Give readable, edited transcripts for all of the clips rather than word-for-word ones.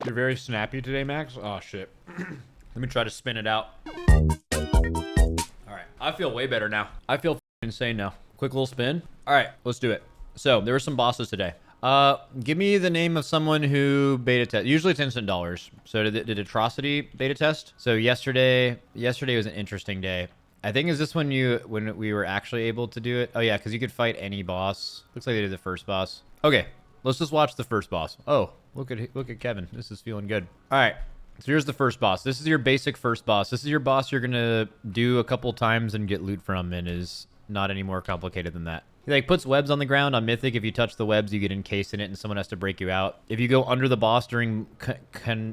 You're very snappy today, Max. Oh, shit. Let me try to spin it out. All right. I feel way better now. I feel insane now. Quick little spin. All right. Let's do it. So, there were some bosses today. Give me the name of someone who beta test. Usually it's instant dollars. So, did Atrocity beta test? So, yesterday was an interesting day. I think is this when we were actually able to do it? Oh, yeah, because you could fight any boss. Looks like they did the first boss. Okay. Let's just watch the first boss. Oh, look at Kevin. This is feeling good. All right. So here's the first boss. This is your basic first boss. This is your boss you're going to do a couple times and get loot from, and is not any more complicated than that. He like puts webs on the ground on Mythic. If you touch the webs, you get encased in it and someone has to break you out. If you go under the boss during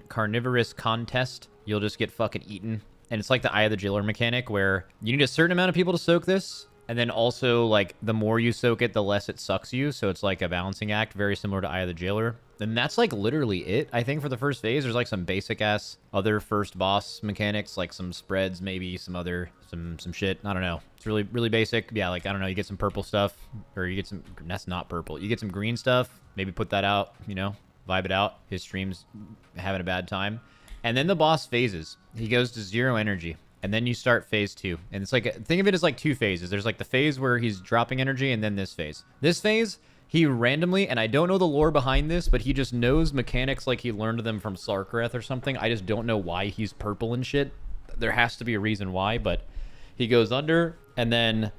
carnivorous contest, you'll just get fucking eaten. And it's like the Eye of the Jailer mechanic where you need a certain amount of people to soak this. And then also, like, the more you soak it, the less it sucks you. So it's like a balancing act, very similar to Eye of the Jailer. And that's, like, literally it, I think, for the first phase. There's, like, some basic-ass other first boss mechanics, like some spreads, maybe some shit. I don't know. It's really, really basic. Yeah, like, I don't know. You get some purple stuff, or you get some... That's not purple. You get some green stuff. Maybe put that out, you know, vibe it out. His stream's having a bad time. And then the boss phases. He goes to 0 energy. And then you start phase 2. And it's like, think of it as like 2 phases. There's like the phase where he's dropping energy, and then this phase. This phase, he randomly, and I don't know the lore behind this, but he just knows mechanics like he learned them from Sarkareth or something. I just don't know why he's purple and shit. There has to be a reason why, but he goes under, and then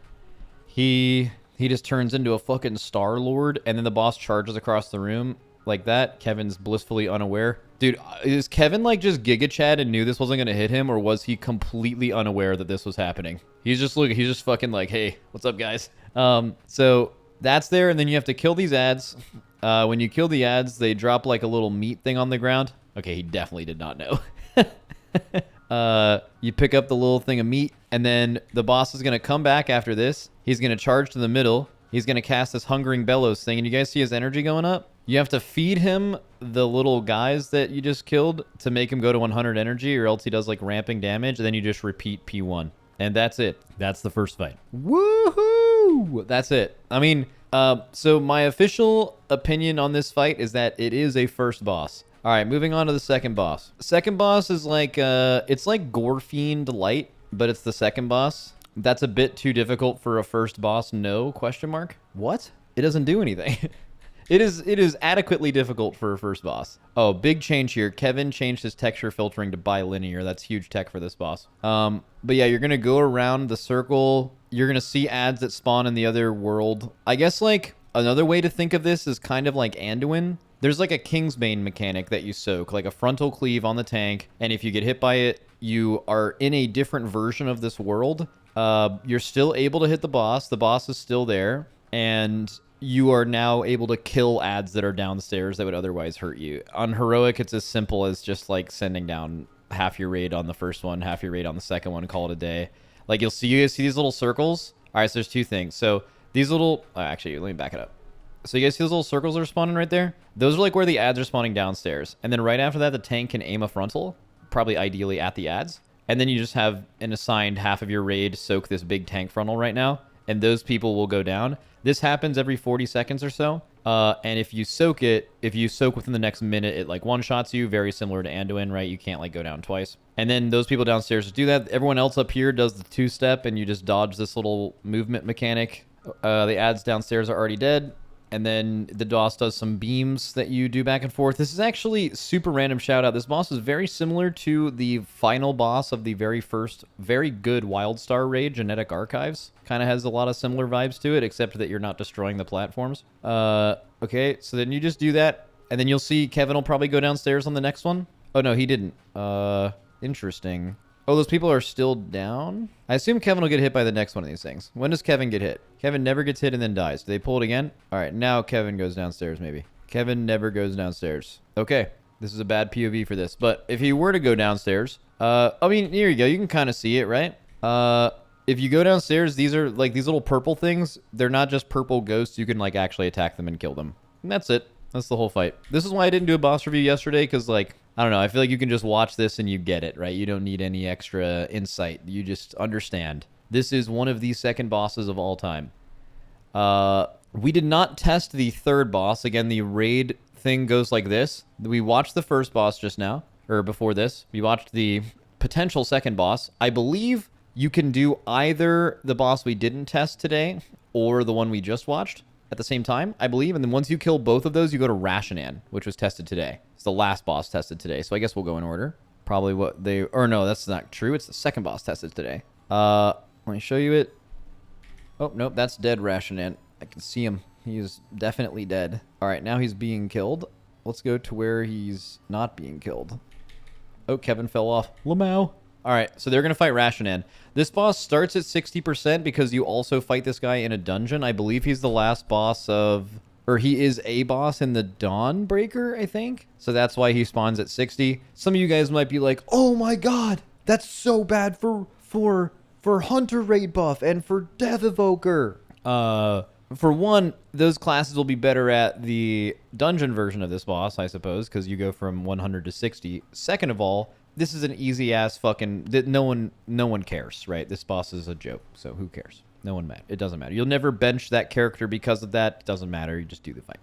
he just turns into a fucking Star Lord, and then the boss charges across the room like that. Kevin's blissfully unaware. Dude, is Kevin like just Giga Chad and knew this wasn't going to hit him, or was he completely unaware that this was happening? He's just fucking like, hey, what's up, guys? So that's there, and then you have to kill these ads. When you kill the ads, they drop like a little meat thing on the ground. Okay, he definitely did not know. You pick up the little thing of meat, and then the boss is going to come back after this. He's going to charge to the middle. He's going to cast this Hungering Bellows thing, and you guys see his energy going up? You have to feed him the little guys that you just killed to make him go to 100 energy, or else he does like ramping damage, and then you just repeat P1. And that's it. That's the first fight. Woohoo! That's it. I mean, so my official opinion on this fight is that it is a first boss. All right, moving on to the second boss. Second boss is like, it's like Gorefiend Light, but it's the second boss. That's a bit too difficult for a first boss, no? Question mark? What? It doesn't do anything. It is adequately difficult for a first boss. Oh, big change here. Kevin changed his texture filtering to bilinear. That's huge tech for this boss. But yeah, you're going to go around the circle. You're going to see ads that spawn in the other world. I guess like another way to think of this is kind of like Anduin. There's like a Kingsbane mechanic that you soak, like a frontal cleave on the tank. And if you get hit by it, you are in a different version of this world. You're still able to hit the boss. The boss is still there. And you are now able to kill ads that are downstairs that would otherwise hurt you. On Heroic, it's as simple as just like sending down half your raid on the first one, half your raid on the second one, call it a day. Like you see these little circles? All right, so there's 2 things. So these little, actually, let me back it up. So you guys see those little circles that are spawning right there? Those are like where the ads are spawning downstairs. And then right after that, the tank can aim a frontal, probably ideally at the ads. And then you just have an assigned half of your raid soak this big tank frontal right now. And those people will go down. This happens every 40 seconds or so. And if you soak within the next minute, it like one-shots you, very similar to Anduin, right? You can't like go down twice. And then those people downstairs do that. Everyone else up here does the 2-step, and you just dodge this little movement mechanic. The ads downstairs are already dead. And then the boss does some beams that you do back and forth. This is actually super random shout out. This boss is very similar to the final boss of the very first, very good Wildstar raid, Genetic Archives. Kind of has a lot of similar vibes to it, except that you're not destroying the platforms. Okay, so then you just do that. And then you'll see Kevin will probably go downstairs on the next one. Oh, no, he didn't. Interesting. Oh, those people are still down? I assume Kevin will get hit by the next one of these things. When does Kevin get hit? Kevin never gets hit and then dies. Do they pull it again? All right, now Kevin goes downstairs maybe. Kevin never goes downstairs. Okay, this is a bad POV for this. But if he were to go downstairs, I mean, here you go. You can kind of see it, right? If you go downstairs, these are like these little purple things. They're not just purple ghosts. You can like actually attack them and kill them. And that's it. That's the whole fight. This is why I didn't do a boss review yesterday, because like, I don't know, I feel like you can just watch this and you get it, right? You don't need any extra insight. You just understand. This is one of the second bosses of all time. We did not test the third boss. Again, the raid thing goes like this. We watched the first boss just now, or before this. We watched the potential second boss. I believe you can do either the boss we didn't test today or the one we just watched at the same time, I believe. And then once you kill both of those, you go to Rasha'nan, which was tested today. It's the last boss tested today. So I guess we'll go in order. Probably what they... Or no, that's not true. It's the second boss tested today. Let me show you it. Oh, nope. That's dead Rasha'nan. I can see him. He is definitely dead. All right, now he's being killed. Let's go to where he's not being killed. Oh, Kevin fell off. Lamau. All right, so they're going to fight Rasha'nan. This boss starts at 60% because you also fight this guy in a dungeon. I believe he's the last boss of... Or he is a boss in the Dawnbreaker, I think. So that's why he spawns at 60. Some of you guys might be like, oh my god, that's so bad for Hunter Raid buff and for Death Evoker. For one, those classes will be better at the dungeon version of this boss, I suppose, because you go from 100 to 60. Second of all, this is an easy-ass fucking... No one cares, right? This boss is a joke, so who cares? No one matters. It doesn't matter. You'll never bench that character because of that. It doesn't matter. You just do the fight.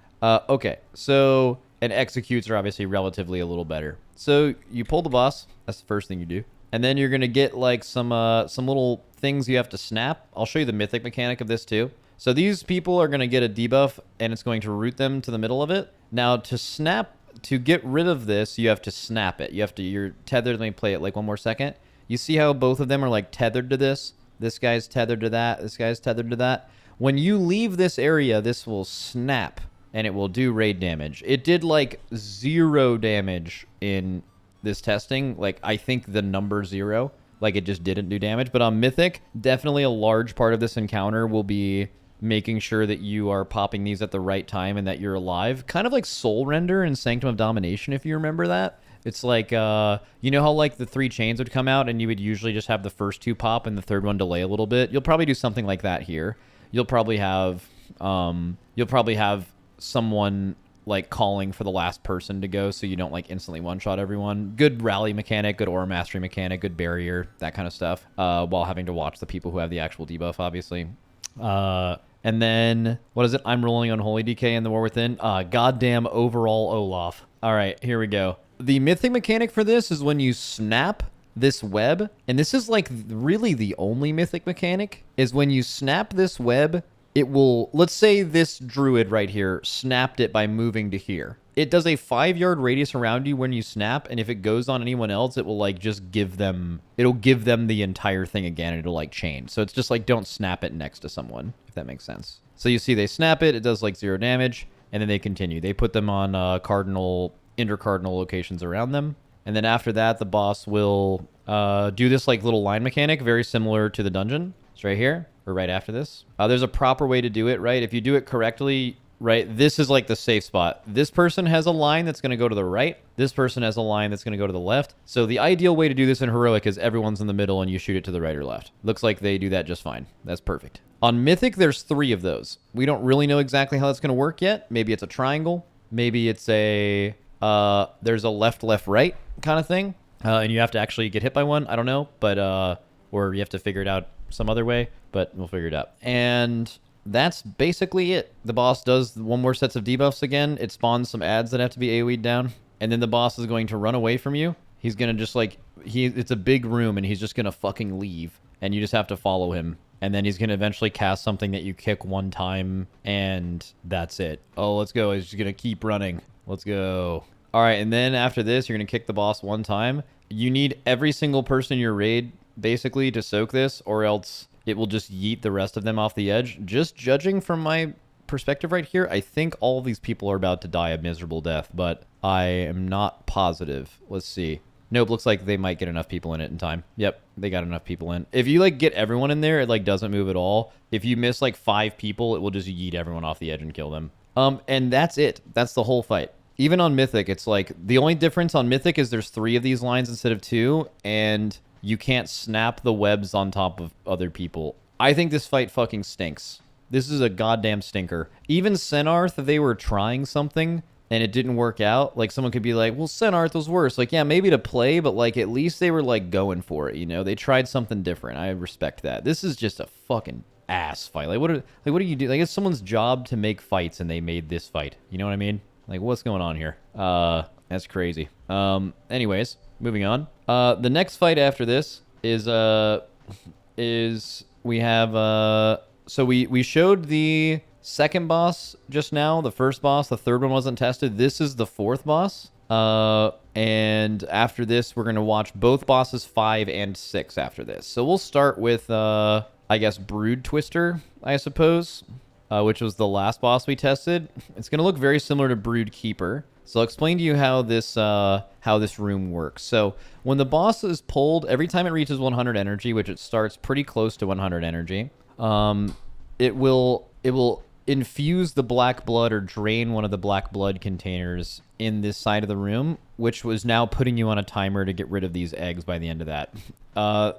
Okay, so... And executes are obviously relatively a little better. So you pull the boss. That's the first thing you do. And then you're going to get, like, some little things you have to snap. I'll show you the mythic mechanic of this, too. So these people are going to get a debuff, and it's going to root them to the middle of it. Now, to get rid of this, you have to snap it. You're tethered. Let me play it, like, one more second. You see how both of them are, like, tethered to this? This guy's tethered to that. This guy's tethered to that. When you leave this area, this will snap, and it will do raid damage. It did, like, 0 damage in this testing. Like, I think the number 0. Like, it just didn't do damage. But on Mythic, definitely a large part of this encounter will be making sure that you are popping these at the right time and that you're alive. Kind of like Soul Render in Sanctum of Domination, if you remember that. It's like, you know how, like, the 3 chains would come out and you would usually just have the first 2 pop and the third one delay a little bit? You'll probably do something like that here. You'll probably have someone, like, calling for the last person to go so you don't, like, instantly one-shot everyone. Good rally mechanic, good aura mastery mechanic, good barrier, that kind of stuff, while having to watch the people who have the actual debuff, obviously. And then, what is it? I'm rolling Unholy DK in the War Within. Goddamn overall Olaf. All right, here we go. The mythic mechanic for this is when you snap this web, and this is, like, really the only mythic mechanic, is when you snap this web, it will, let's say this druid right here snapped it by moving to here. It does a 5-yard radius around you when you snap, and if it goes on anyone else, it will, like, just give them, it'll give them the entire thing again, and it'll, like, chain. So it's just, like, don't snap it next to someone, if that makes sense. So you see they snap it, it does, like, 0 damage, and then they continue. They put them on intercardinal locations around them. And then after that, the boss will do this, like, little line mechanic, very similar to the dungeon. It's right here, or right after this. There's a proper way to do it, right? If you do it correctly, right, this is, like, the safe spot. This person has a line that's going to go to the right. This person has a line that's going to go to the left. So the ideal way to do this in Heroic is everyone's in the middle and you shoot it to the right or left. Looks like they do that just fine. That's perfect. On Mythic, there's 3 of those. We don't really know exactly how that's going to work yet. Maybe it's a triangle. Maybe it's a... there's a left, right kind of thing. And you have to actually get hit by one. I don't know. But, or you have to figure it out some other way. But we'll figure it out. And that's basically it. The boss does 1 more sets of debuffs again. It spawns some ads that have to be AoE'd down. And then the boss is going to run away from you. He's going to just, like... It's a big room, and he's just going to fucking leave. And you just have to follow him. And then he's going to eventually cast something that you kick 1 time, and that's it. Oh, let's go. He's just going to keep running. Let's go. All right, and then after this, you're going to kick the boss 1 time. You need every single person in your raid, basically, to soak this, or else it will just yeet the rest of them off the edge. Just judging from my perspective right here, I think all of these people are about to die a miserable death, but I am not positive. Let's see. Nope, looks like they might get enough people in it in time. Yep, they got enough people in. If you, like, get everyone in there, it, like, doesn't move at all. If you miss, like, 5 people, it will just yeet everyone off the edge and kill them. And that's it. That's the whole fight. Even on Mythic, it's like, the only difference on Mythic is there's 3 of these lines instead of 2, and you can't snap the webs on top of other people. I think this fight fucking stinks. This is a goddamn stinker. Even Senarth, they were trying something, and it didn't work out. Like, someone could be like, well, Senarth was worse. Like, yeah, maybe to play, but, like, at least they were, like, going for it, you know? They tried something different. I respect that. This is just a fucking ass fight. Like, what do you do? Like, it's someone's job to make fights, and they made this fight. You know what I mean? Like, what's going on here? That's crazy. Anyways, moving on. The next fight after this is we have so we showed the second boss just now, the first boss. The third one wasn't tested. This is the fourth boss. And after this, we're gonna watch both bosses 5 and 6 after this. So we'll start with I guess Brood Twister, I suppose, which was the last boss we tested. It's gonna look very similar to Brood Keeper. So I'll explain to you how this room works. So when the boss is pulled, every time it reaches 100 energy, which it starts pretty close to 100 energy, it will infuse the black blood or drain one of the black blood containers in this side of the room, which was now putting you on a timer to get rid of these eggs by the end of that.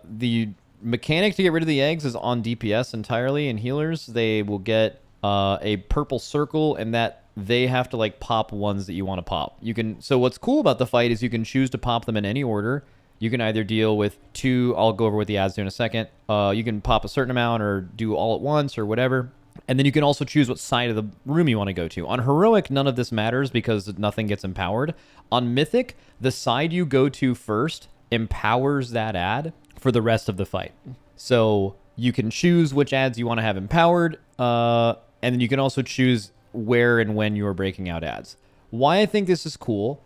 The mechanic to get rid of the eggs is on DPS entirely, and healers, they will get a purple circle, and that they have to like pop ones that you want to pop. So what's cool about the fight is you can choose to pop them in any order. You can either deal with 2, I'll go over what the adds do in a second. You can pop a certain amount or do all at once or whatever. And then you can also choose what side of the room you want to go to. On Heroic, none of this matters because nothing gets empowered. On Mythic, the side you go to first empowers that ad for the rest of the fight. So you can choose which ads you want to have empowered, and then you can also choose where and when you are breaking out ads. Why I think this is cool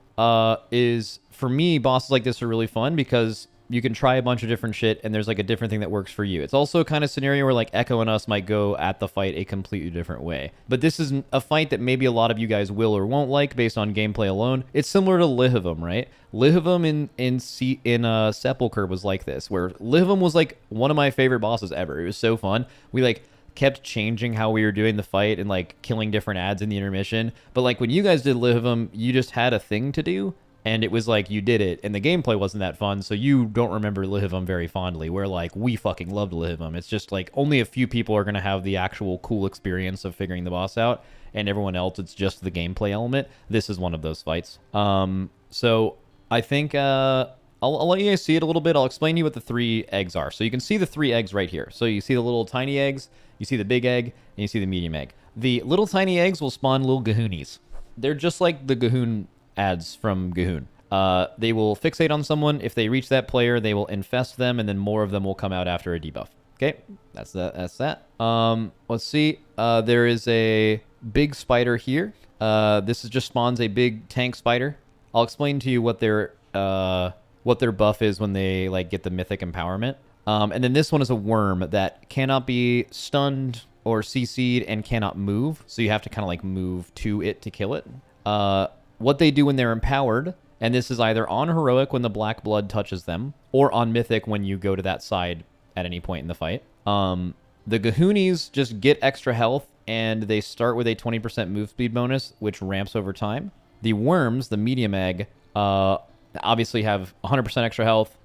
is, for me, bosses like this are really fun because you can try a bunch of different shit and there's like a different thing that works for you. It's also a kind of scenario where like Echo and us might go at the fight a completely different way. But this is a fight that maybe a lot of you guys will or won't like based on gameplay alone. It's similar to Lihivam, right? Lihivam in Sepulchre was like this, where Lihivam was like one of my favorite bosses ever. It was so fun. We like kept changing how we were doing the fight and like killing different ads in the intermission. But like when you guys did Lihivam, you just had a thing to do. And it was like you did it, and the gameplay wasn't that fun, so you don't remember Lihivam very fondly, where like we fucking loved Lihivam. It's just like only a few people are going to have the actual cool experience of figuring the boss out, and everyone else, it's just the gameplay element. This is one of those fights. So I think I'll let you guys see it a little bit. I'll explain to you what the 3 eggs are. So you can see the 3 eggs right here. So you see the little tiny eggs, you see the big egg, and you see the medium egg. The little tiny eggs will spawn little Gahoonies. They're just like the Gahoon ads from Gahoon. They will fixate on someone. If they reach that player, they will infest them, and then more of them will come out after a debuff. Okay, that's that. Let's see. There is a big spider here. This is just spawns a big tank spider. I'll explain to you what their buff is when they like get the mythic empowerment. And then this one is a worm that cannot be stunned or CC'd and cannot move. So you have to kind of like move to it to kill it. What they do when they're empowered, and this is either on Heroic when the black blood touches them, or on Mythic when you go to that side at any point in the fight. The Gahoonies just get extra health, and they start with a 20% move speed bonus, which ramps over time. The worms, the medium egg, obviously have 100% extra health.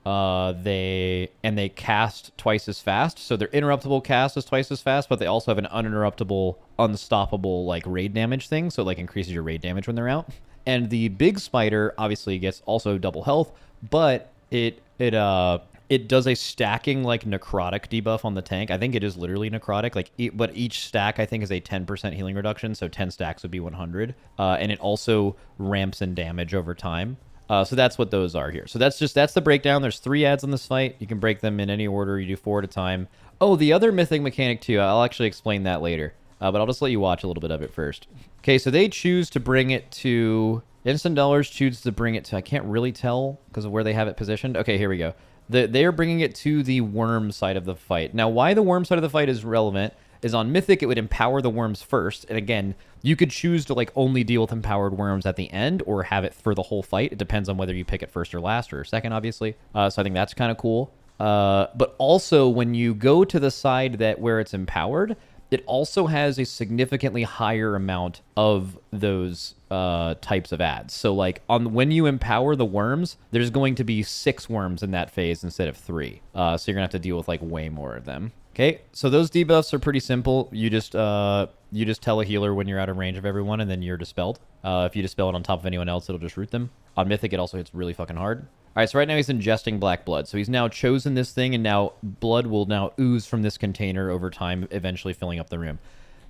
They cast twice as fast, so their interruptible cast is twice as fast, but they also have an uninterruptible, unstoppable like raid damage thing, so it like increases your raid damage when they're out. And the big spider obviously gets also double health, but it does a stacking like necrotic debuff on the tank. I think it is literally necrotic, but each stack I think is a 10% healing reduction, so 10 stacks would be 100. And it also ramps in damage over time. So that's what those are here. So that's the breakdown. There's 3 ads on this fight. You can break them in any order. You do 4 at a time. Oh, the other mythic mechanic too. I'll actually explain that later. But I'll just let you watch a little bit of it first. Okay, so they choose to bring it to... Instant Dollars choose to bring it to... I can't really tell because of where they have it positioned. Okay, here we go. They're bringing it to the worm side of the fight. Now, why the worm side of the fight is relevant is on Mythic, it would empower the worms first. And again, you could choose to like only deal with empowered worms at the end or have it for the whole fight. It depends on whether you pick it first or last or second, obviously. So I think that's kind of cool. But also, when you go to the side where it's empowered... It also has a significantly higher amount of those types of ads. So like when you empower the worms, there's going to be 6 worms in that phase instead of 3. So you're gonna have to deal with like way more of them. Okay, so those debuffs are pretty simple. You just tell a healer when you're out of range of everyone, and then you're dispelled. If you dispel it on top of anyone else, it'll just root them. On Mythic, it also hits really fucking hard. All right, so right now he's ingesting black blood. So he's now chosen this thing, and now blood will now ooze from this container over time, eventually filling up the room.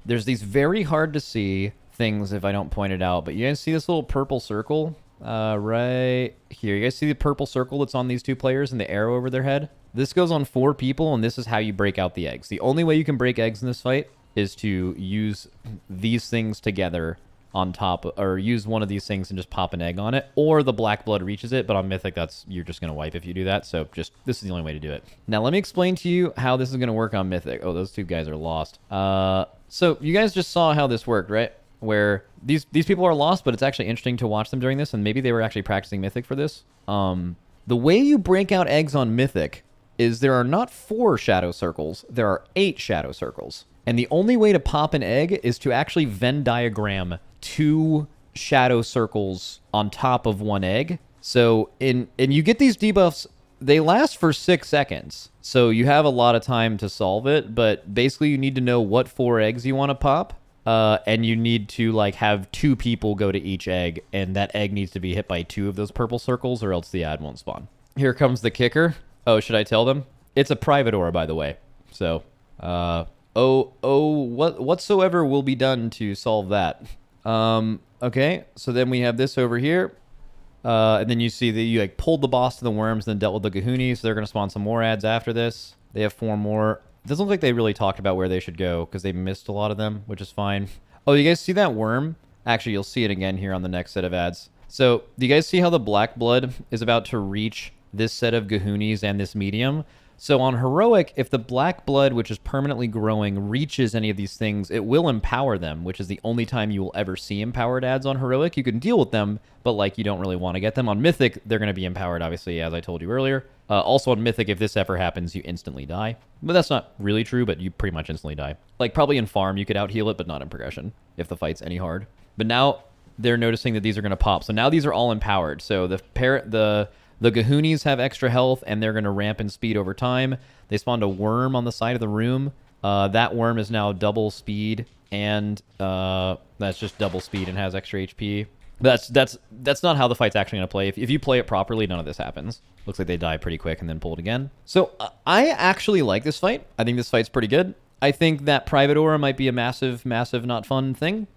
There's these very hard to see things if I don't point it out. But you guys see this little purple circle right here? You guys see the purple circle that's on these 2 players and the arrow over their head? This goes on 4 people, and this is how you break out the eggs. The only way you can break eggs in this fight is to use these things together on top, or use one of these things and just pop an egg on it, or the black blood reaches it. But on Mythic, you're just going to wipe if you do that. So this is the only way to do it. Now, let me explain to you how this is going to work on Mythic. Oh, those 2 guys are lost. So you guys just saw how this worked, right? Where these people are lost, but it's actually interesting to watch them during this, and maybe they were actually practicing Mythic for this. The way you break out eggs on Mythic is there are not 4 shadow circles, there are 8 shadow circles. And the only way to pop an egg is to actually Venn diagram 2 shadow circles on top of 1 egg. So and you get these debuffs, they last for 6 seconds. So you have a lot of time to solve it, but basically you need to know what 4 eggs you want to pop. And you need to like have 2 people go to each egg, and that egg needs to be hit by 2 of those purple circles, or else the ad won't spawn. Here comes the kicker. Oh, should I tell them? It's a private aura, by the way. So, whatsoever will be done to solve that. Okay, so then we have this over here. And then you see that you like pulled the boss to the worms, then dealt with the Gahoonies. So they're going to spawn some more ads after this. They have 4 more. It doesn't look like they really talked about where they should go, because they missed a lot of them, which is fine. Oh, you guys see that worm? Actually, you'll see it again here on the next set of ads. So, do you guys see how the black blood is about to reach this set of Gahoonies and this medium? So on Heroic, if the black blood, which is permanently growing, reaches any of these things, it will empower them, which is the only time you will ever see empowered ads on Heroic. You can deal with them, but like you don't really want to get them. On Mythic, they're going to be empowered, obviously, as I told you earlier. Also on Mythic, if this ever happens, you instantly die. But that's not really true, but you pretty much instantly die. Like probably in farm, you could out-heal it, but not in progression, if the fight's any hard. But now they're noticing that these are going to pop. So now these are all empowered. So the Gahoonies have extra health, and they're going to ramp in speed over time. They spawned a worm on the side of the room. That worm is now double speed, and that's just double speed and has extra HP. That's not how the fight's actually going to play. If you play it properly, none of this happens. Looks like they die pretty quick and then pull it again. So I actually like this fight. I think this fight's pretty good. I think that private aura might be a massive, not fun thing.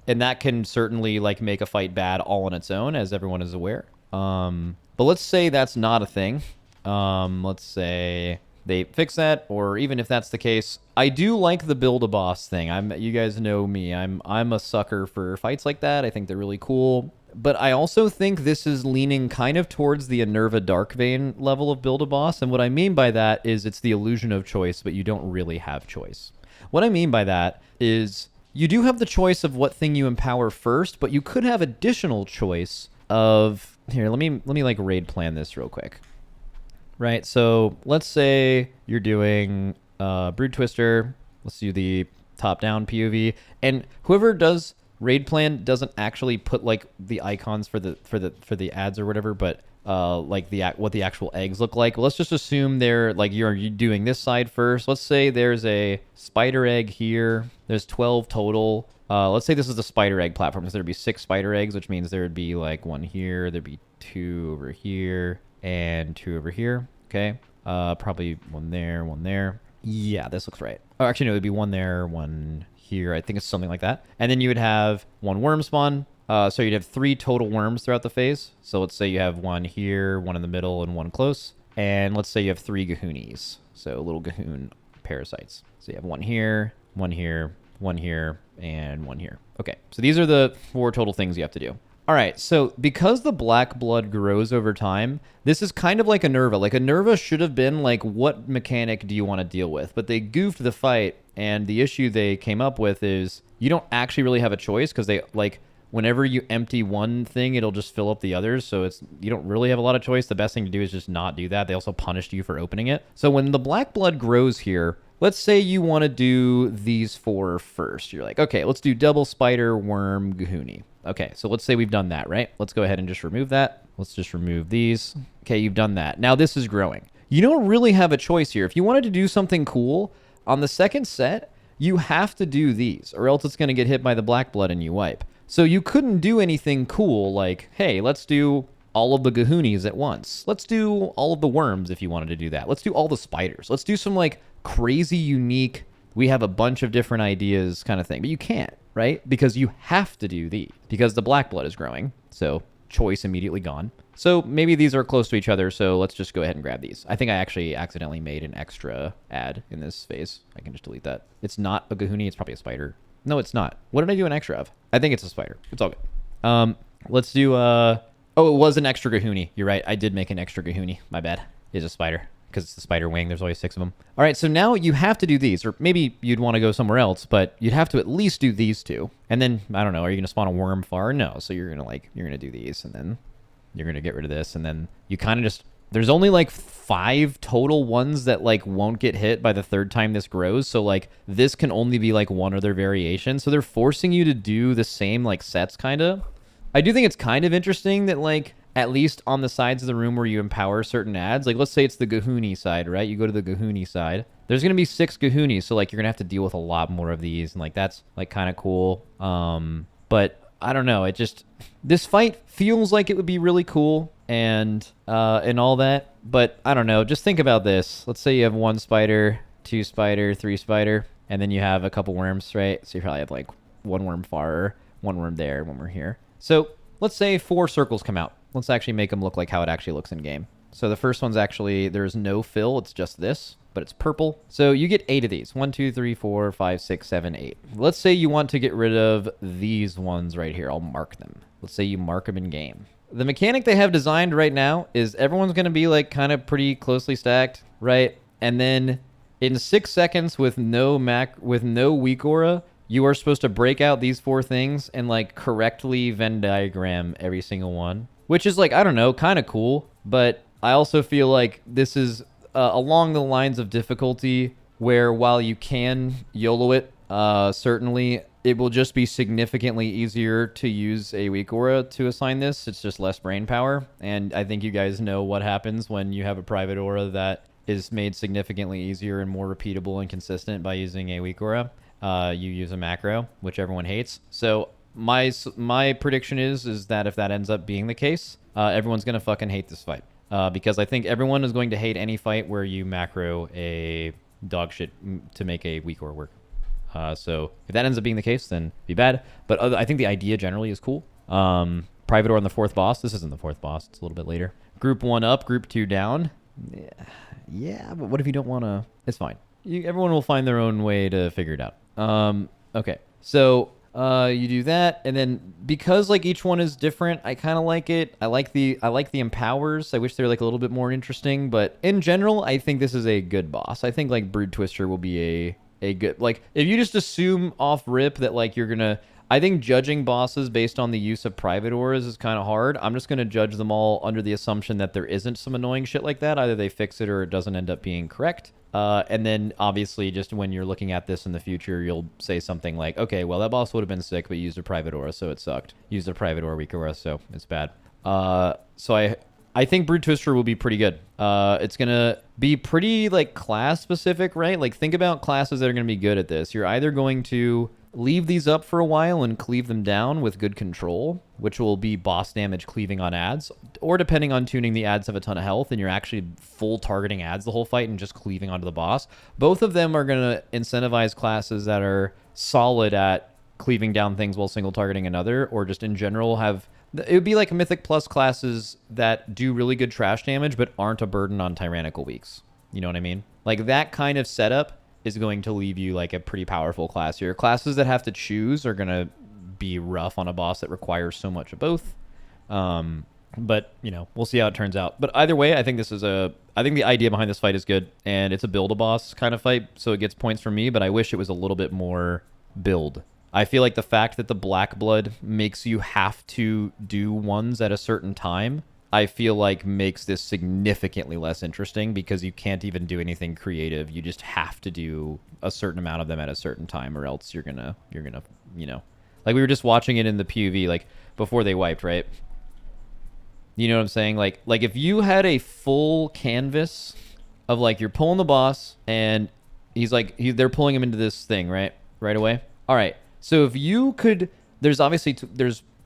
And that can certainly like make a fight bad all on its own, as everyone is aware. But let's say that's not a thing. Let's say they fix that, or even if that's the case, I do like the build a boss thing. You guys know me. I'm a sucker for fights like that. I think they're really cool. But I also think this is leaning kind of towards the Enerva Darkvein level of build a boss. And what I mean by that is it's the illusion of choice, but you don't really have choice. What I mean by that is you do have the choice of what thing you empower first, but you could have additional choice of... Here, let me like raid plan this real quick. Right, so let's say you're doing Brood Twister. Let's do the top-down POV. And whoever does raid plan doesn't actually put like the icons for the ads or whatever, but like what the actual eggs look like. Well, let's just assume they're like you're doing this side first. Let's say there's a spider egg here. There's 12 total. Let's say this is the spider egg platform. So there'd be 6 spider eggs, which means there'd be like 1 here. There'd be 2 over here and 2 over here. Okay. Probably 1 there, 1 there. Yeah, this looks right. Oh, actually, no, there'd be 1 there, 1 here. I think it's something like that. And then you would have 1 worm spawn. So you'd have 3 total worms throughout the phase. So let's say you have 1 here, 1 in the middle, and 1 close. And let's say you have 3 Gahoonies. So little Gahoon parasites. So you have 1 here, 1 here, 1 here, and 1 here. Okay, so these are the 4 total things you have to do. All right, so because the black blood grows over time, this is kind of like a Nerva. Like a Nerva should have been like, what mechanic do you want to deal with? But they goofed the fight, and the issue they came up with is you don't actually really have a choice, because they like whenever you empty one thing, it'll just fill up the others. So you don't really have a lot of choice. The best thing to do is just not do that. They also punished you for opening it. So when the black blood grows here, let's say you want to do these 4 first. You're like, okay, let's do double spider, worm, Gahoonie. Okay, so let's say we've done that, right? Let's go ahead and just remove that. Let's just remove these. Okay, you've done that. Now this is growing. You don't really have a choice here. If you wanted to do something cool, on the second set, you have to do these, or else it's going to get hit by the black blood and you wipe. So you couldn't do anything cool like, hey, let's do all of the Gahoonies at once. Let's do all of the worms if you wanted to do that. Let's do all the spiders. Let's do some like crazy unique we have a bunch of different ideas kind of thing. But you can't, right? Because you have to do these. Because the black blood is growing. So choice immediately gone. So maybe these are close to each other, so let's just go ahead and grab these. I think I actually accidentally made an extra ad in this phase. I can just delete that. It's not a Gahuni, it's probably a spider. No, it's not. What did I do an extra of? I think it's a spider. It's all good. Let's do, oh, it was an extra Gahuni. You're right, I did make an extra Gahuni. My bad. It's a spider, because it's the spider wing. There's always 6 of them. All right, so now you have to do these, or maybe you'd want to go somewhere else, but you'd have to at least do these 2. And then, I don't know, are you going to spawn a worm far? No, so you're going to do these, and then you're going to get rid of this, and then you kind of just... There's only like 5 total ones that like won't get hit by the 3rd time this grows. So like this can only be like one other variation. So they're forcing you to do the same like sets kind of. I do think it's kind of interesting that like at least on the sides of the room where you empower certain ads, like let's say it's the Gahuni side, right? You go to the Gahuni side. There's going to be 6 Gahunis. So like you're going to have to deal with a lot more of these. And like that's like kind of cool. But I don't know. It just... This fight feels like it would be really cool and all that, but I don't know. Just think about this. Let's say you have 1 spider, 2 spider, 3 spider, and then you have a couple worms, right? So you probably have like 1 worm far, 1 worm there, 1 worm here. So let's say 4 circles come out. Let's actually make them look like how it actually looks in game. So the first one's actually, there's no fill. It's just this, but it's purple. So you get 8 of these. 1, 2, 3, 4, 5, 6, 7, 8. Let's say you want to get rid of these ones right here. I'll mark them. Let's say you mark them in game. The mechanic they have designed right now is everyone's going to be like kind of pretty closely stacked, right? And then in 6 seconds with no weak aura, you are supposed to break out these 4 things and like correctly Venn diagram every single one, which is like, I don't know, kind of cool. But I also feel like this is along the lines of difficulty where while you can YOLO it, certainly it will just be significantly easier to use a weak aura to assign this. It's just less brain power. And I think you guys know what happens when you have a private aura that is made significantly easier and more repeatable and consistent by using a weak aura. You use a macro, which everyone hates. So my prediction is that if that ends up being the case, everyone's going to fucking hate this fight. Because I think everyone is going to hate any fight where you macro a dog shit to make a weak aura work. So if that ends up being the case, then be bad. But I think the idea generally is cool. Private aura on the 4th boss. This isn't the 4th boss. It's a little bit later. Group 1 up, group 2 down. Yeah, but what if you don't want to? It's fine. Everyone will find their own way to figure it out. Okay, so you do that, and then because like each one is different, I kind of like it. I like the empowers. I wish they were like a little bit more interesting, but in general, I think this is a good boss. I think like Brood Twister will be a good, like if you just assume off rip that like you're gonna, I think judging bosses based on the use of private auras is kind of hard. I'm just gonna judge them all under the assumption that there isn't some annoying shit like that. Either they fix it or it doesn't end up being correct. And then obviously just when you're looking at this in the future, you'll say something like, okay, well that boss would have been sick, but used a private aura, so it sucked. Used a private aura, weak aura, so it's bad. So I think Brood Twister will be pretty good. It's going to be pretty like class specific, right? Like think about classes that are going to be good at this. You're either going to leave these up for a while and cleave them down with good control, which will be boss damage cleaving on ads, or depending on tuning, the ads have a ton of health and you're actually full targeting ads the whole fight and just cleaving onto the boss. Both of them are going to incentivize classes that are solid at cleaving down things while single targeting another, or just in general have... It would be like Mythic Plus classes that do really good trash damage but aren't a burden on tyrannical weeks. You know what I mean? Like that kind of setup is going to leave you like a pretty powerful class here. Classes that have to choose are going to be rough on a boss that requires so much of both. But, you know, we'll see how it turns out. But either way, I think I think the idea behind this fight is good, and it's a build-a-boss kind of fight, so it gets points from me, but I wish it was a little bit more build. I feel like the fact that the black blood makes you have to do ones at a certain time, I feel like makes this significantly less interesting because you can't even do anything creative. You just have to do a certain amount of them at a certain time, or else you're gonna, you know, like we were just watching it in the PUV, like before they wiped, right? You know what I'm saying? Like if you had a full canvas of like you're pulling the boss and he's like they're pulling him into this thing, right away. All right. So if you could, there's obviously,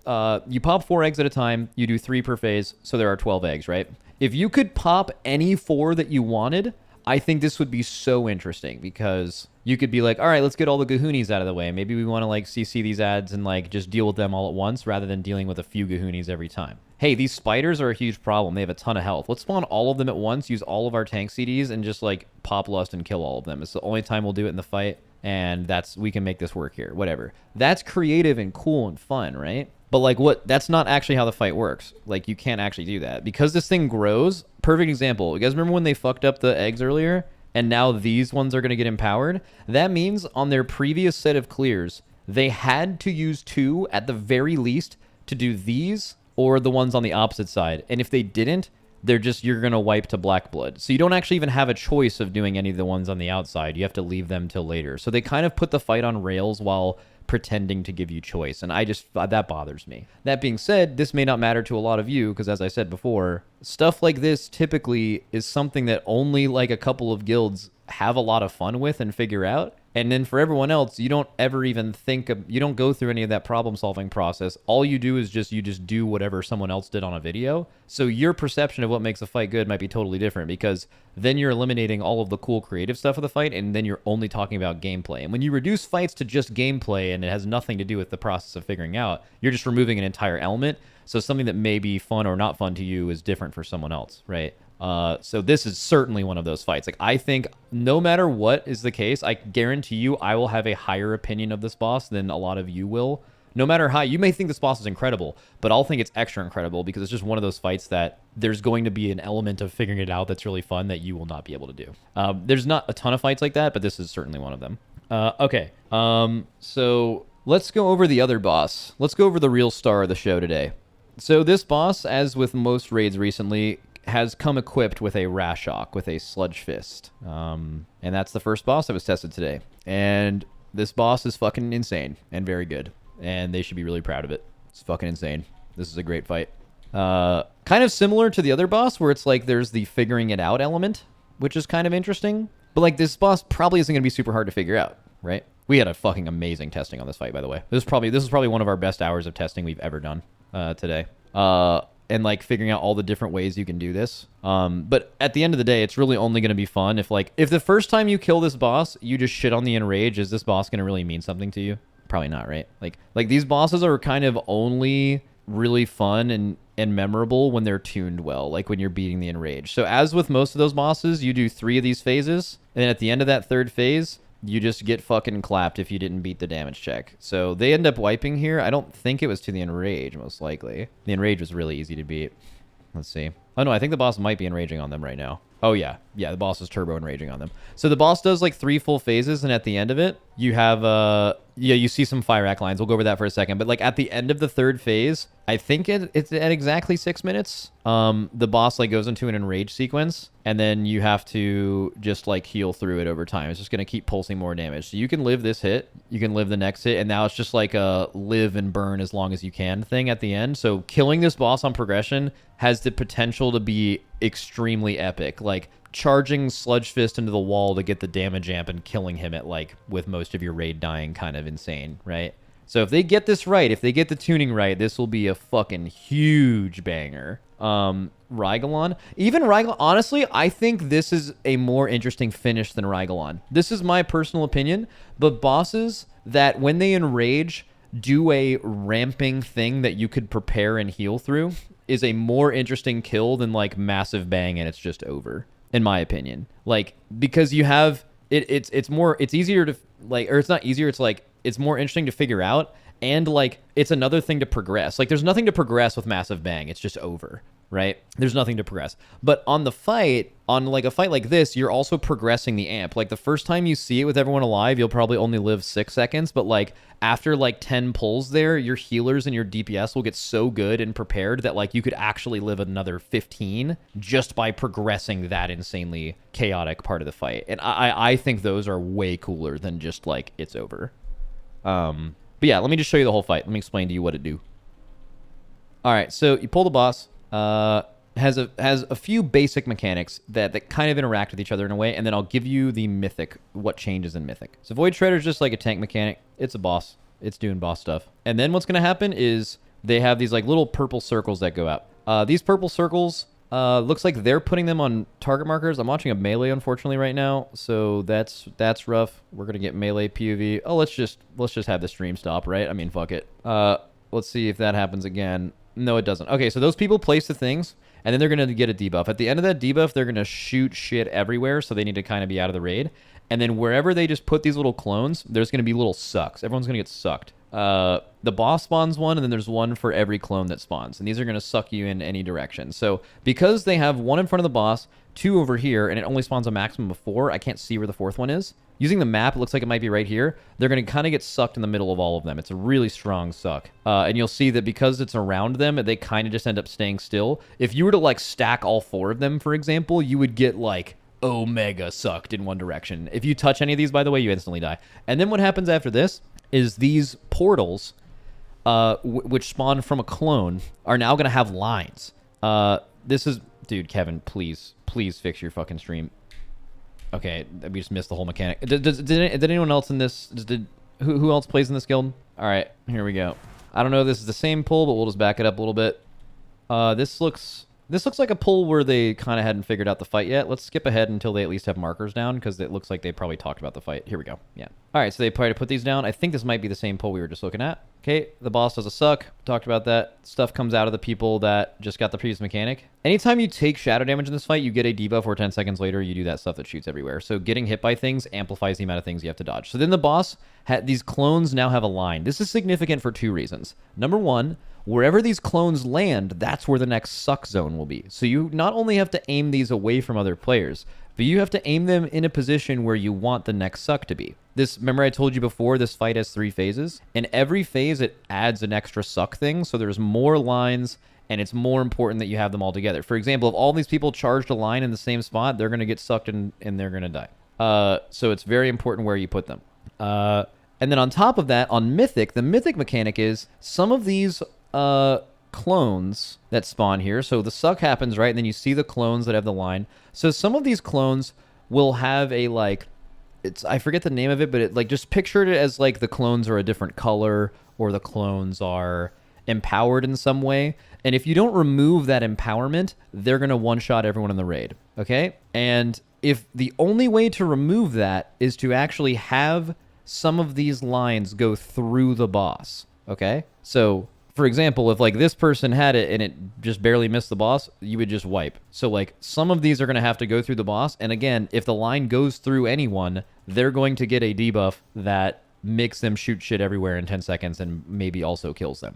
you pop 4 eggs at a time, you do 3 per phase, so there are 12 eggs, right? If you could pop any 4 that you wanted, I think this would be so interesting because you could be like, all right, let's get all the Gahoonies out of the way. Maybe we want to like CC these ads and like just deal with them all at once rather than dealing with a few Gahoonies every time. Hey, these spiders are a huge problem. They have a ton of health. Let's spawn all of them at once, use all of our tank CDs, and just like pop lust and kill all of them. It's the only time we'll do it in the fight, and we can make this work here. Whatever. That's creative and cool and fun, right? But like that's not actually how the fight works. Like you can't actually do that. Because this thing grows, perfect example. You guys remember when they fucked up the eggs earlier? And now these ones are going to get empowered? That means on their previous set of clears, they had to use 2 at the very least to do these or the ones on the opposite side. And if they didn't, you're going to wipe to black blood. So you don't actually even have a choice of doing any of the ones on the outside. You have to leave them till later. So they kind of put the fight on rails while pretending to give you choice, and that bothers me. That being said, this may not matter to a lot of you because, as I said before, stuff like this typically is something that only like a couple of guilds have a lot of fun with and figure out. And then for everyone else, you don't ever even you don't go through any of that problem solving process. All you do is you just do whatever someone else did on a video. So your perception of what makes a fight good might be totally different because then you're eliminating all of the cool creative stuff of the fight and then you're only talking about gameplay. And when you reduce fights to just gameplay and it has nothing to do with the process of figuring out, you're just removing an entire element. So something that may be fun or not fun to you is different for someone else, right? So this is certainly one of those fights. Like, I think no matter what is the case, I guarantee you I will have a higher opinion of this boss than a lot of you will. No matter how, you may think this boss is incredible, but I'll think it's extra incredible because it's just one of those fights that there's going to be an element of figuring it out that's really fun that you will not be able to do. There's not a ton of fights like that, but this is certainly one of them. Okay. So let's go over the other boss. Let's go over the real star of the show today. So this boss, as with most raids recently, has come equipped with a Rasha'nan, with a Sludge Fist. And that's the first boss that was tested today. And this boss is fucking insane and very good. And they should be really proud of it. It's fucking insane. This is a great fight. Kind of similar to the other boss where it's like there's the figuring it out element, which is kind of interesting. But like this boss probably isn't going to be super hard to figure out, right? We had a fucking amazing testing on this fight, by the way. This is probably one of our best hours of testing we've ever done today. And like figuring out all the different ways you can do this. But at the end of the day, it's really only going to be fun if the first time you kill this boss, you just shit on the enrage, is this boss going to really mean something to you? Probably not, right? Like these bosses are kind of only really fun and memorable when they're tuned well, like when you're beating the enrage. So as with most of those bosses, you do 3 of these phases, and then at the end of that 3rd phase, you just get fucking clapped if you didn't beat the damage check. So they end up wiping here. I don't think it was to the enrage, most likely. The enrage was really easy to beat. Let's see. Oh, no, I think the boss might be enraging on them right now. Oh, yeah. Yeah, the boss is turbo enraging on them. So the boss does like 3 full phases, and at the end of it, you have, you see some fire act lines. We'll go over that for a second. But like at the end of the 3rd phase, I think it's at exactly 6 minutes. The boss like goes into an enrage sequence, and then you have to just like heal through it over time. It's just going to keep pulsing more damage. So you can live this hit, you can live the next hit, and now it's just like a live and burn as long as you can thing at the end. So killing this boss on progression has the potential to be extremely epic. Like charging Sludge Fist into the wall to get the damage amp and killing him at like with most of your raid dying kind of insane, right? So if they get this right, if they get the tuning right, this will be a fucking huge banger. Rygalon. Even Rygalon, honestly, I think this is a more interesting finish than Rygalon. This is my personal opinion, but bosses that when they enrage do a ramping thing that you could prepare and heal through is a more interesting kill than like massive bang and it's just over, in my opinion. Like, because you have it's easier to like, or it's not easier, it's like it's more interesting to figure out, and like it's another thing to progress. Like there's nothing to progress with massive bang, it's just over, right? There's nothing to progress. But on the fight, on like a fight like this, you're also progressing the amp. Like the first time you see it with everyone alive, you'll probably only live 6 seconds, but like after like 10 pulls there, your healers and your DPS will get so good and prepared that like you could actually live another 15 just by progressing that insanely chaotic part of the fight. And I think those are way cooler than just like it's over. But yeah, let me just show you the whole fight. Let me explain to you what it do. All right, so you pull the boss. Has a few basic mechanics that kind of interact with each other in a way, and then I'll give you the mythic, what changes in mythic. So Void Shredder is just like a tank mechanic. It's a boss. It's doing boss stuff. And then what's going to happen is they have these like little purple circles that go out. These purple circles Looks like they're putting them on target markers. I'm watching a melee, unfortunately, right now, so that's rough. We're gonna get melee POV. Oh, let's just have the stream stop, right? I mean, fuck it. Let's see if that happens again. No, it doesn't. Okay, so those people place the things, and then they're gonna get a debuff. At the end of that debuff, they're gonna shoot shit everywhere, so they need to kind of be out of the raid. And then wherever they just put these little clones, there's gonna be little sucks. Everyone's gonna get sucked. The boss spawns one, and then there's one for every clone that spawns. And these are going to suck you in any direction. So because they have one in front of the boss, two over here, and it only spawns a maximum of 4, I can't see where the fourth one is. Using the map, it looks like it might be right here. They're going to kind of get sucked in the middle of all of them. It's a really strong suck. And you'll see that because it's around them, they kind of just end up staying still. If you were to, like, stack all 4 of them, for example, you would get, like, Omega sucked in one direction. If you touch any of these, by the way, you instantly die. And then what happens after this is these portals, which spawn from a clone, are now going to have lines. This is... Dude, Kevin, please fix your fucking stream. Okay, we just missed the whole mechanic. Did anyone else in this... Who else plays in this guild? All right, here we go. I don't know if this is the same pull, but we'll just back it up a little bit. This looks like a pull where they kind of hadn't figured out the fight yet. Let's skip ahead until they at least have markers down, because it looks like they probably talked about the fight. Here we go. Yeah. All right, so they probably put these down. I think this might be the same pull we were just looking at. Okay, the boss does a suck. Talked about that. Stuff comes out of the people that just got the previous mechanic. Anytime you take shadow damage in this fight, you get a debuff, or 10 seconds later, you do that stuff that shoots everywhere. So getting hit by things amplifies the amount of things you have to dodge. So then the boss, these clones now have a line. This is significant for 2 reasons. Number 1, wherever these clones land, that's where the next suck zone will be. So you not only have to aim these away from other players, but you have to aim them in a position where you want the next suck to be. Remember I told you before, this fight has 3 phases. In every phase, it adds an extra suck thing, so there's more lines, and it's more important that you have them all together. For example, if all these people charged a line in the same spot, they're going to get sucked and they're going to die. So it's very important where you put them. And then on top of that, on Mythic, the Mythic mechanic is some of these clones that spawn here. So the suck happens, right? And then you see the clones that have the line. So some of these clones will have a, like, I forget the name of it, but it, like, just picture it as like the clones are a different color, or the clones are empowered in some way. And if you don't remove that empowerment, they're going to one-shot everyone in the raid. Okay? And if the only way to remove that is to actually have some of these lines go through the boss. Okay? So for example, if like this person had it and it just barely missed the boss, you would just wipe. So like some of these are going to have to go through the boss. And again, if the line goes through anyone, they're going to get a debuff that makes them shoot shit everywhere in 10 seconds and maybe also kills them.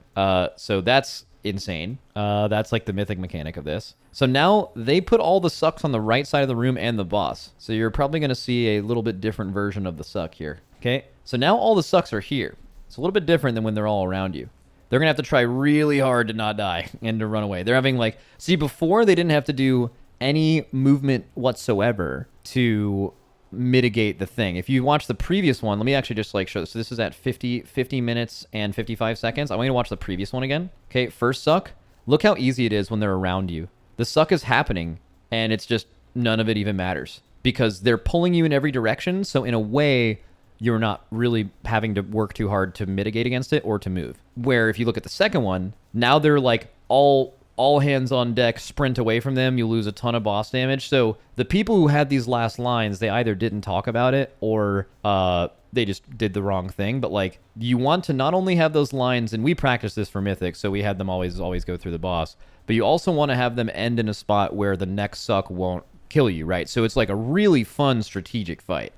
So that's insane. That's like the mythic mechanic of this. So now they put all the sucks on the right side of the room and the boss. So you're probably going to see a little bit different version of the suck here. Okay. So now all the sucks are here. It's a little bit different than when they're all around you. They're going to have to try really hard to not die and to run away. They're having like, see, before they didn't have to do any movement whatsoever to mitigate the thing. If you watch the previous one, let me actually just like show this. So this is at 50 minutes and 55 seconds. I want you to watch the previous one again. Okay, first suck. Look how easy it is when they're around you. The suck is happening and it's just none of it even matters because they're pulling you in every direction. So in a way, you're not really having to work too hard to mitigate against it or to move. Where if you look at the second one, now they're like all hands on deck, sprint away from them, you lose a ton of boss damage. So the people who had these last lines, they either didn't talk about it or they just did the wrong thing. But like you want to not only have those lines, and we practiced this for Mythic, so we had them always go through the boss, but you also want to have them end in a spot where the next suck won't kill you, right? So it's like a really fun strategic fight.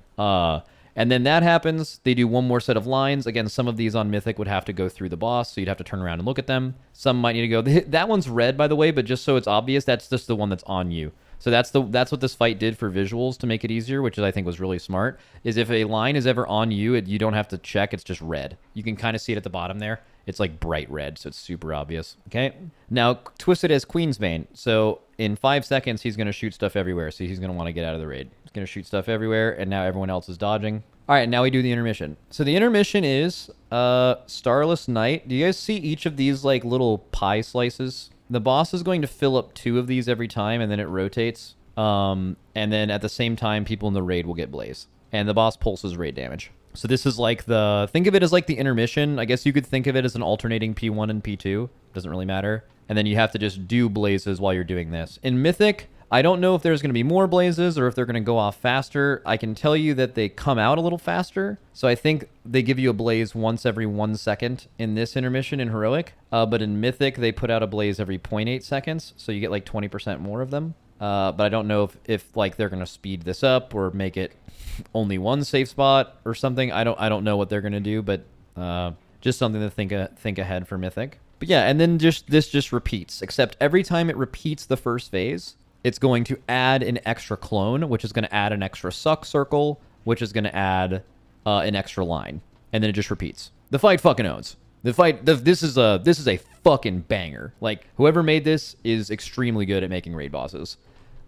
And then that happens, they do one more set of lines. Again, some of these on Mythic would have to go through the boss, so you'd have to turn around and look at them. Some might need to go... That one's red, by the way, but just so it's obvious, that's just the one that's on you. So that's what this fight did for visuals to make it easier, which I think was really smart, is if a line is ever on you, you don't have to check, it's just red. You can kind of see it at the bottom there. It's like bright red, so it's super obvious. Okay? Now, Twisted as Queensbane. So in 5 seconds, he's going to shoot stuff everywhere, so he's going to want to get out of the raid. He's going to shoot stuff everywhere, and now everyone else is dodging. All right, now we do the intermission. So the intermission is Starless Night. Do you guys see each of these like little pie slices? The boss is going to fill up 2 of these every time, and then it rotates. And then at the same time, people in the raid will get blaze. And the boss pulses raid damage. So this is like think of it as like the intermission. I guess you could think of it as an alternating P1 and P2. Doesn't really matter. and then you have to just do blazes while you're doing this. In Mythic, I don't know if there's going to be more blazes or if they're going to go off faster. I can tell you that they come out a little faster. So I think they give you a blaze once every 1 second in this intermission in Heroic. But in Mythic, they put out a blaze every 0.8 seconds. So you get like 20% more of them. But I don't know if like they're going to speed this up or make it only one safe spot or something. I don't know what they're going to do, but just something to think ahead for Mythic. But yeah, and then this just repeats, except every time it repeats the first phase, it's going to add an extra clone, which is going to add an extra suck circle, which is going to add an extra line, and then it just repeats. The fight fucking owns. This is a fucking banger. Like, whoever made this is extremely good at making raid bosses.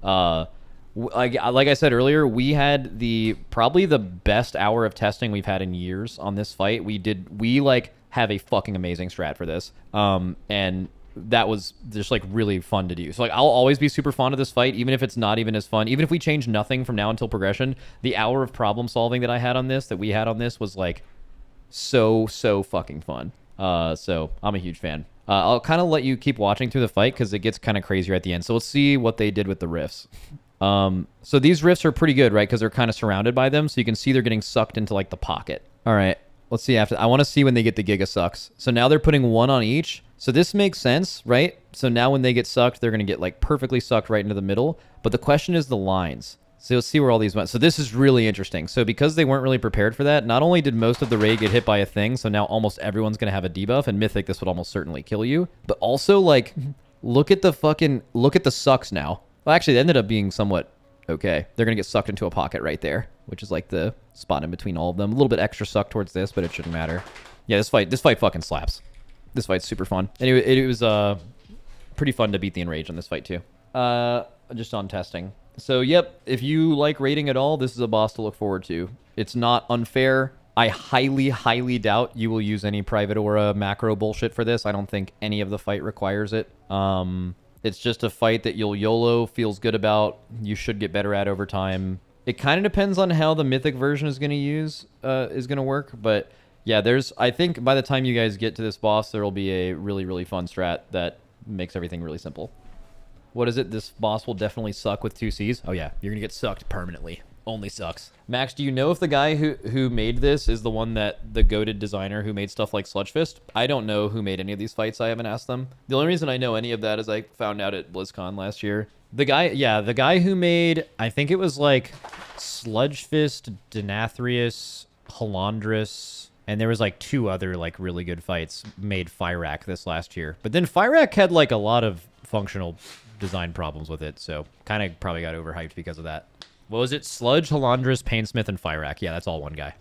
Like I said earlier, we had probably the best hour of testing we've had in years on this fight. We like have a fucking amazing strat for this. And that was just like really fun to do. So like I'll always be super fond of this fight, even if it's not even as fun. Even if we change nothing from now until progression, the hour of problem solving that we had on this was like so fucking fun. So I'm a huge fan. I'll kind of let you keep watching through the fight because it gets kind of crazier at the end. So let's see what they did with the rifts. So these rifts are pretty good, right? Because they're kind of surrounded by them. So you can see they're getting sucked into like the pocket. All right. Let's see after. I want to see when they get the Giga Sucks. So now they're putting one on each. So this makes sense, right? So now when they get sucked, they're going to get like perfectly sucked right into the middle. But the question is the lines. So you'll see where all these went. So this is really interesting. So because they weren't really prepared for that, not only did most of the raid get hit by a thing, so now almost everyone's going to have a debuff. And Mythic, this would almost certainly kill you. But also, like, look at the sucks now. Well, actually, it ended up being somewhat okay. They're going to get sucked into a pocket right there, which is like the spot in between all of them. A little bit extra suck towards this, but it shouldn't matter. Yeah, this fight fucking slaps. This fight's super fun. Anyway, it was pretty fun to beat the Enrage on this fight too. Just on testing. So yep, if you like raiding at all, this is a boss to look forward to. It's not unfair. I highly doubt you will use any private aura macro bullshit for this. I don't think any of the fight requires it. It's just a fight that you'll YOLO, feels good about. You should get better at over time. It kind of depends on how the Mythic version is going to work, but yeah, I think by the time you guys get to this boss, there will be a really fun strat that makes everything really simple. What is it? This boss will definitely suck with 2 Cs. Oh yeah, you're going to get sucked permanently. Only sucks. Max, do you know if the guy who made this is the one the goated designer who made stuff like Sludge Fist? I don't know who made any of these fights. I haven't asked them. The only reason I know any of that is I found out at BlizzCon last year. The guy who made, I think it was like Sludge Fist, Denathrius, Halandris, and there was like 2 other like really good fights made Fyrakk this last year. But then Fyrakk had like a lot of functional design problems with it, so kind of probably got overhyped because of that. What was it? Sludge, Halandris, Painsmith, and Fyrakk. Yeah, that's all one guy.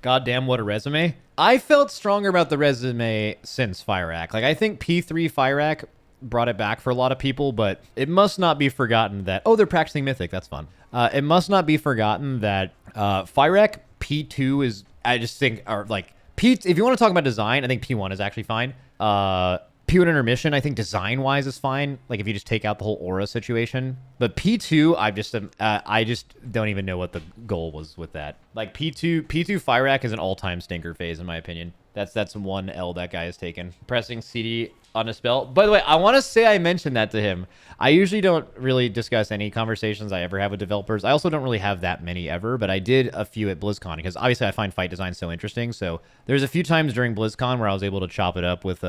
Goddamn, what a resume. I felt stronger about the resume since Fyrakk. Like, I think P3 Fyrakk brought it back for a lot of people, but it must not be forgotten that... Oh, they're practicing Mythic. That's fun. It must not be forgotten that Fyrakk P2 is... I just think... Or, like, if you want to talk about design, I think P1 is actually fine. P1 Intermission, I think design-wise is fine. Like, if you just take out the whole aura situation. But P2, I just don't even know what the goal was with that. Like, P2 Fyrakk is an all-time stinker phase, in my opinion. That's one L that guy has taken. Pressing CD on a spell. By the way, I want to say I mentioned that to him. I usually don't really discuss any conversations I ever have with developers. I also don't really have that many ever, but I did a few at BlizzCon because obviously I find fight design so interesting. So there's a few times during BlizzCon where I was able to chop it up with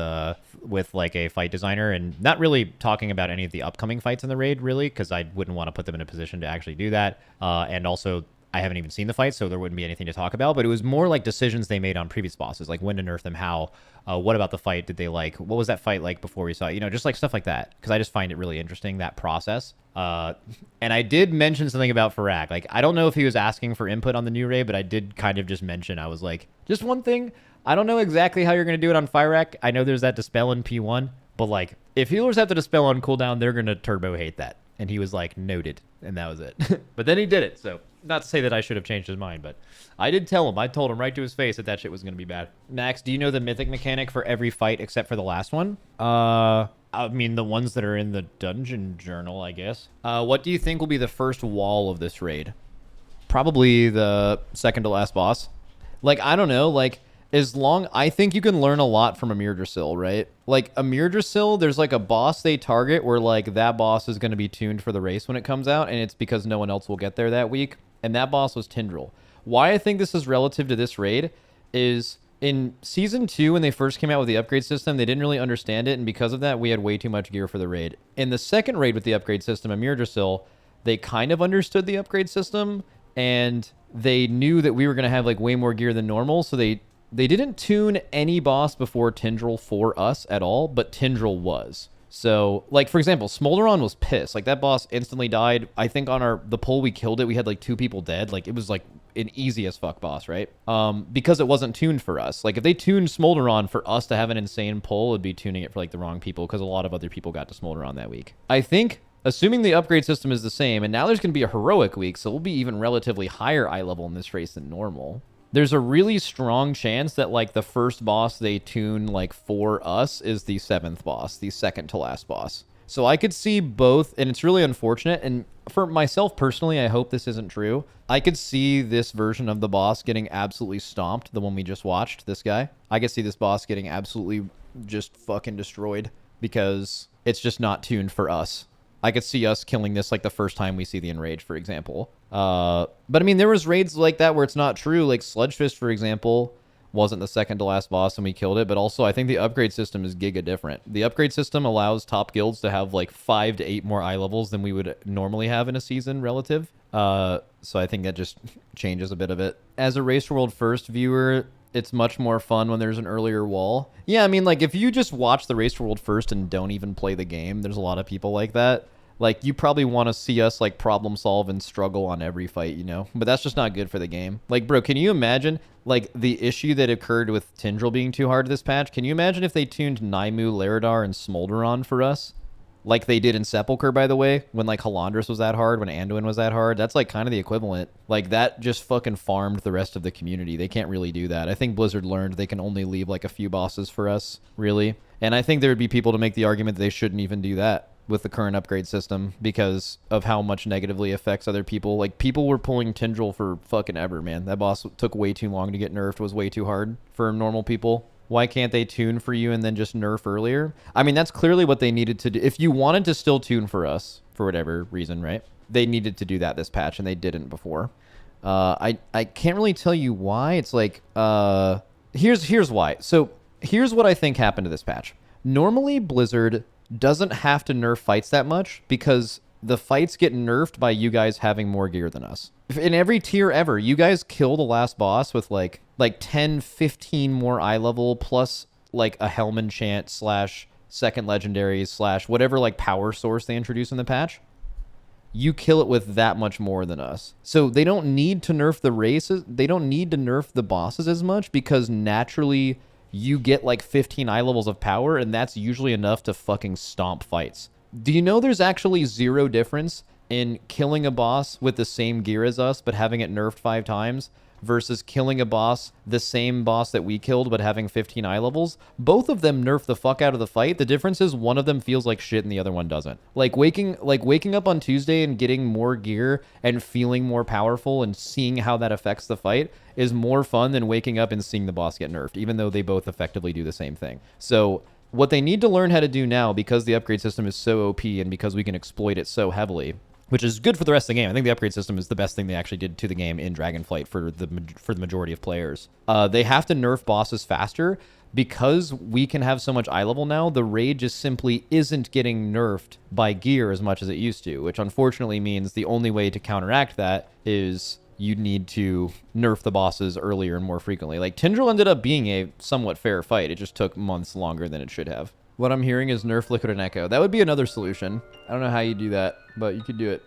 like a fight designer and not really talking about any of the upcoming fights in the raid really, because I wouldn't want to put them in a position to actually do that. And also I haven't even seen the fight, so there wouldn't be anything to talk about, but it was more like decisions they made on previous bosses, like when to nerf them, how, what about the fight did they like, what was that fight like before we saw it, just like stuff like that, because I just find it really interesting, that process. And I did mention something about Fyrakk. Like, I don't know if he was asking for input on the new raid, but I did kind of just mention, I was like, just one thing, I don't know exactly how you're going to do it on Fyrakk. I know there's that Dispel in P1, but like, if healers have to Dispel on cooldown, they're going to turbo hate that. And he was like, noted, and that was it. But then he did it, so... Not to say that I should have changed his mind, but I did tell him. I told him right to his face that shit was going to be bad. Max, do you know the Mythic mechanic for every fight except for the last one? I mean, the ones that are in the dungeon journal, I guess. What do you think will be the first wall of this raid? Probably the second to last boss. Like, I don't know. Like, I think you can learn a lot from a Mirdrasil, right? Like a Mirdrasil, there's like a boss they target where like that boss is going to be tuned for the race when it comes out, and it's because no one else will get there that week. And that boss was Tindral. Why I think this is relative to this raid is in season 2, when they first came out with the upgrade system, they didn't really understand it, and because of that, we had way too much gear for the raid. In the second raid with the upgrade system, a Mirdrasil, they kind of understood the upgrade system, and they knew that we were going to have like way more gear than normal, so they didn't tune any boss before Tindral for us at all, but Tindral was. So, like, for example, Smolderon was pissed. Like, that boss instantly died. I think on the pull we killed it, we had, like, 2 people dead. Like, it was, like, an easy as fuck boss, right? Because it wasn't tuned for us. Like, if they tuned Smolderon for us to have an insane pull, it'd be tuning it for, like, the wrong people, because a lot of other people got to Smolderon that week. I think, assuming the upgrade system is the same, and now there's going to be a heroic week, so we'll be even relatively higher eye level in this race than normal. There's a really strong chance that, like, the first boss they tune, like, for us is the 7th boss, the second to last boss. So I could see both, and it's really unfortunate, and for myself personally, I hope this isn't true. I could see this version of the boss getting absolutely stomped, the one we just watched, this guy. I could see this boss getting absolutely just fucking destroyed because it's just not tuned for us. I could see us killing this like the first time we see the Enrage, for example. But I mean, there was raids like that where it's not true. Like Sludgefist, for example, wasn't the second to last boss and we killed it. But also, I think the upgrade system is giga different. The upgrade system allows top guilds to have like 5 to 8 more eye levels than we would normally have in a season relative. So I think that just changes a bit of it. As a Race World First viewer, it's much more fun when there's an earlier wall. Yeah, I mean, like, if you just watch the Race World First and don't even play the game, there's a lot of people like that. Like, you probably want to see us, like, problem solve and struggle on every fight, you know? But that's just not good for the game. Like, bro, can you imagine, like, the issue that occurred with Tindral being too hard this patch? Can you imagine if they tuned Naimu, Laredar, and Smolderon for us? Like they did in Sepulchre, by the way, when, like, Halandris was that hard, when Anduin was that hard. That's, like, kind of the equivalent. Like, that just fucking farmed the rest of the community. They can't really do that. I think Blizzard learned they can only leave, like, a few bosses for us, really. And I think there would be people to make the argument that they shouldn't even do that with the current upgrade system because of how much negatively affects other people. Like, people were pulling Tindral for fucking ever, man. That boss took way too long to get nerfed, was way too hard for normal people. Why can't they tune for you and then just nerf earlier? I mean, that's clearly what they needed to do. If you wanted to still tune for us, for whatever reason, right? They needed to do that this patch, and they didn't before. I can't really tell you why. It's like, here's why. So, here's what I think happened to this patch. Normally, Blizzard doesn't have to nerf fights that much because the fights get nerfed by you guys having more gear than us. In every tier ever, you guys kill the last boss with like 10, 15 more eye level plus like a Helm enchant / second legendaries / whatever like power source they introduce in the patch. You kill it with that much more than us. So they don't need to nerf the races. They don't need to nerf the bosses as much because naturally you get like 15 eye levels of power, and that's usually enough to fucking stomp fights. Do you know there's actually 0 difference in killing a boss with the same gear as us, but having it nerfed 5 times, versus killing a boss, the same boss that we killed, but having 15 eye levels? Both of them nerf the fuck out of the fight. The difference is one of them feels like shit and the other one doesn't. Like waking up on Tuesday and getting more gear and feeling more powerful and seeing how that affects the fight is more fun than waking up and seeing the boss get nerfed, even though they both effectively do the same thing. So what they need to learn how to do now, because the upgrade system is so OP and because we can exploit it so heavily, which is good for the rest of the game. I think the upgrade system is the best thing they actually did to the game in Dragonflight for the majority of players. They have to nerf bosses faster because we can have so much eye level now. The raid just simply isn't getting nerfed by gear as much as it used to, which unfortunately means the only way to counteract that is you need to nerf the bosses earlier and more frequently. Like, Tindral ended up being a somewhat fair fight. It just took months longer than it should have. What I'm hearing is nerf Liquid and Echo. That would be another solution. I don't know how you do that, but you could do it.